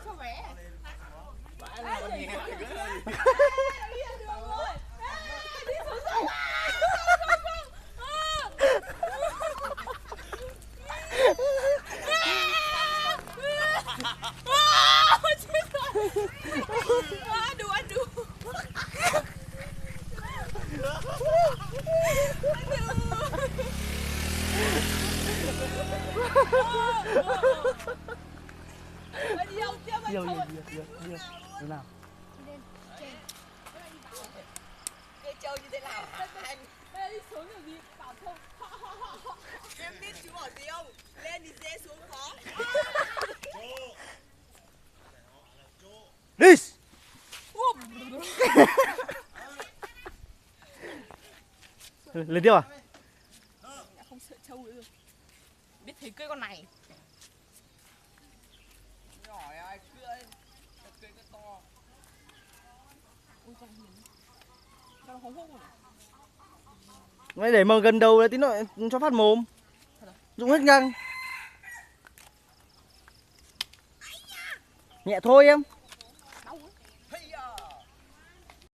cho bé. Phải là con nhẹ thì cứ đi. Aduh, aduh. Nhiều nào. Chơi như thế nào hả anh? Bây đi xuống rồi gì bảo không? Em biết chú bảo gì không? Lên thì dễ xuống khó. Đi. Lên tiếp à? Đã không sợ trâu nữa. Biết thấy cưỡi con này. Nhỏ ai cưỡi. Cưỡi cái to. Ôi con hiền. Con hống hốc rồi. Mày để mà gần đầu là tí nữa cho phát mồm. Dũng hết ngang. Nhẹ thôi em.